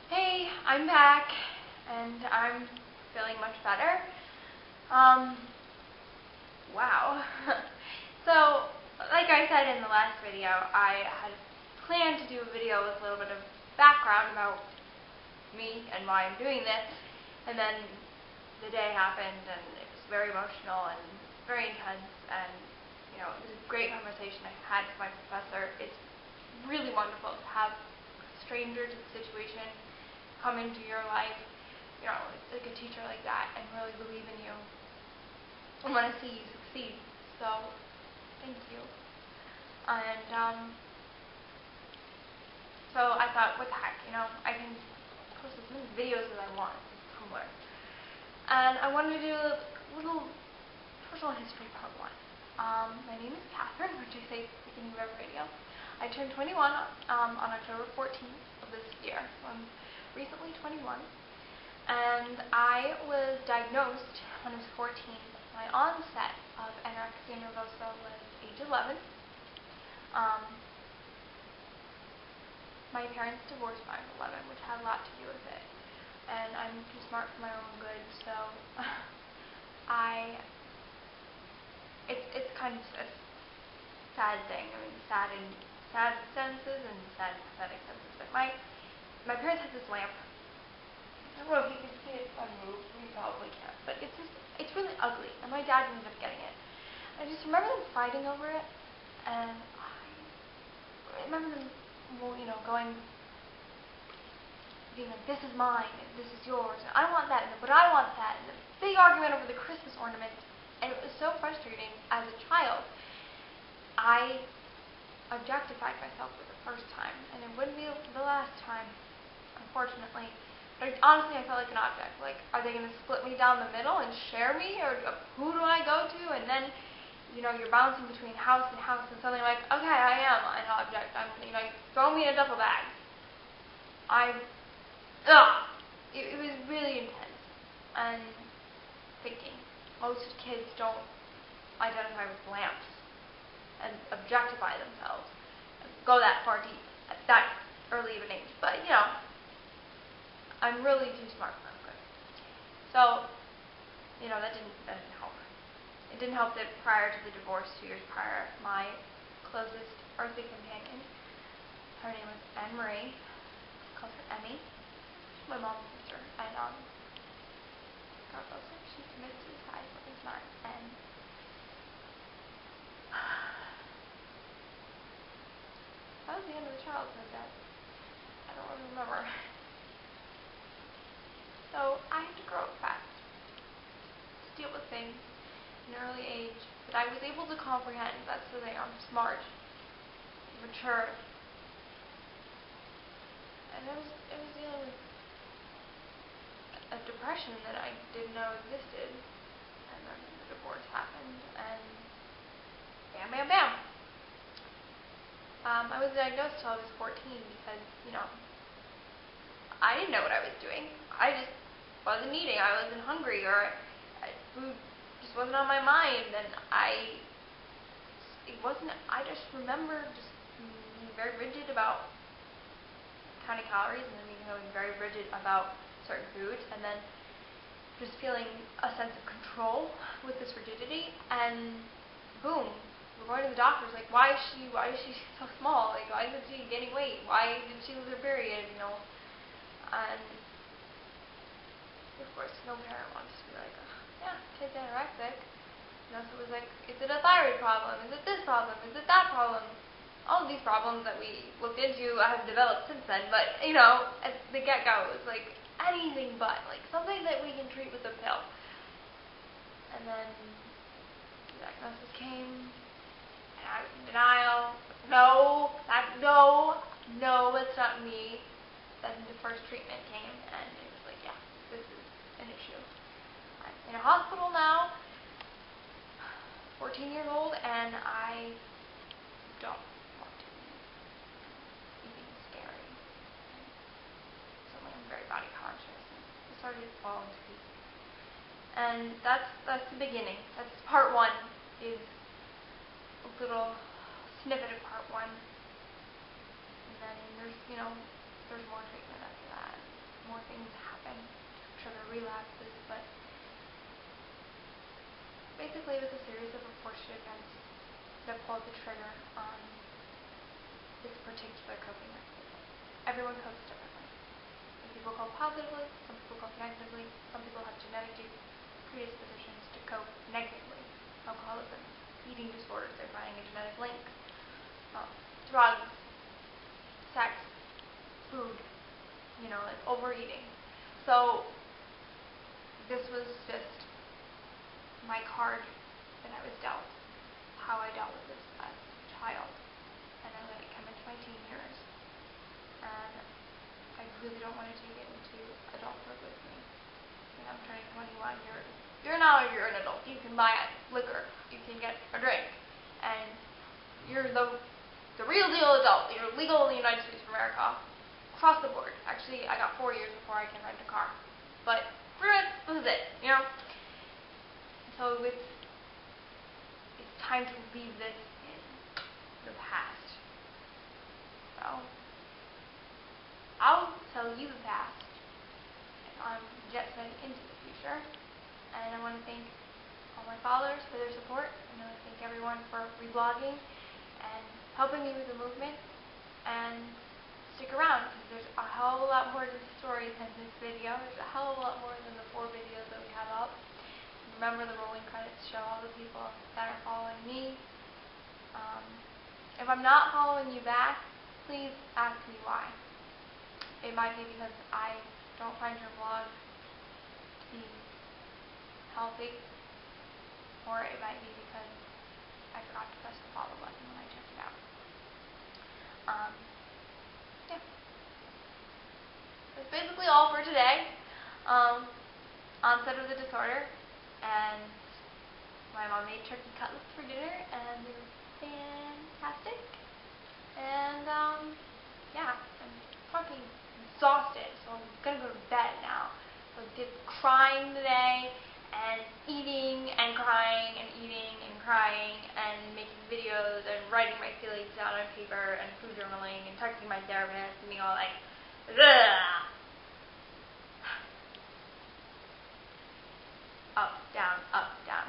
Hey, I'm back, and I'm feeling much better. Wow. So, like I said in the last video, I had planned to do a video with a little bit of background about me and why I'm doing this, and then the day happened, and it was very emotional and very intense, and, it was a great conversation I had with my professor. It's really wonderful to have a stranger to the situation come into your life, like a teacher like that, and really believe in you and want to see you succeed. So, thank you. And so I thought, what the heck, I can post as many videos as I want on Tumblr. And I wanted to do a little personal history part one. My name is Catherine, which I say at the beginning of every video. I turned 21 on October 14th of this year, so I'm recently 21. And I was diagnosed when I was 14. My onset of anorexia nervosa was age 11. My parents divorced when I was 11, which had a lot to do with it. And I'm too smart for my own good, so it's kind of a sad thing. I mean, sad in sad senses and sad in pathetic senses. But my parents had this lamp. I don't know if you can see it unmoved. You probably can't. But it's really ugly. And my dad ended up getting it. I just remember them fighting over it. And I remember them, going, being like, this is mine, and this is yours, and I want that, but I want that. And a big argument over the Christmas ornament. And it was so frustrating as a child. I objectified myself for the first time. And it wouldn't be the last time, unfortunately. But honestly, I felt like an object. Like, are they going to split me down the middle and share me? Or who do I go to? And then, you're bouncing between house and house, and suddenly like, okay, I am an object. Throw me in a duffel bag. It was really intense. And thinking, most kids don't identify with lamps and objectify themselves and go that far deep at that early of an age. But, I'm really too smart for my good. So, that didn't help. It didn't help that prior to the divorce, 2 years prior, my closest earthly companion, her name was Anne Marie, calls her Emmy. She's my mom's sister, and God bless her, she committed suicide, really smart, and that was the end of the childhood that I don't really remember. So I had to grow up fast, to deal with things in an early age that I was able to comprehend. That's the thing, I'm smart, mature, and it was dealing with a depression that I didn't know existed, and then the divorce happened, and bam, bam, bam. I was diagnosed till I was 14 because, I didn't know what I was doing. I just wasn't eating. I wasn't hungry, or food just wasn't on my mind, and I just remember just being very rigid about counting calories, and then becoming very rigid about certain foods, and then just feeling a sense of control with this rigidity, and boom, we're going to the doctors, like, why is she so small? Like, why isn't she gaining weight? Why did she lose her period? And of course, no parent wants to be like, yeah, kid's anorexic. So it was like, is it a thyroid problem? Is it this problem? Is it that problem? All of these problems that we looked into have developed since then, but, at the get-go, it was like anything but, like something that we can treat with a pill. And then the diagnosis came, and I was in denial. No, that's not me. Then the first treatment came, and it was like, yeah, this is an issue. I'm in a hospital now, 14 years old, and I don't want to. Eating is scary. Suddenly I'm very body conscious, and I started to fall into pieces. And that's the beginning. That's part one, is a little snippet of part one. And then there's more treatment after that. more things happen to trigger relapses, but basically it was a series of unfortunate events that pulled the trigger on this particular coping mechanism. Everyone copes differently. Some people cope positively, some people cope negatively, some people have genetic predispositions to cope negatively. Alcoholism, eating disorders, they're finding a genetic link. Drugs, sex, food, like overeating. So this was just my card that I was dealt, how I dealt with this as a child, and I let it come into my teen years. And I really don't want to take it into adulthood with me. I'm turning 21. You're an adult. You can buy liquor. You can get a drink, and you're the real deal adult. You're legal in the United States of America, across the board. Actually, I got 4 years before I can rent a car, but this is it. So it's time to leave this in the past. So I'll tell you the past, and I'm jet setting into the future. And I want to thank all my followers for their support. I want to thank everyone for reblogging and helping me with the movement. And stick around, because there's a hell of a lot more to the story than this video. There's a hell of a lot more than the 4 videos that we have up. Remember, the rolling credits show all the people that are following me. If I'm not following you back, please ask me why. It might be because I don't find your vlog to be healthy, or it might be because I forgot to press the follow button when I checked it out. Yeah. That's basically all for today. Onset of the disorder, and my mom made turkey cutlets for dinner, and they were fantastic. And yeah, I'm fucking exhausted, so I'm gonna go to bed now. So I did crying today, and eating and crying and eating and crying and making videos and writing my feelings down on paper and food journaling and texting my therapist and being all like, ugh. Up, down, up, down.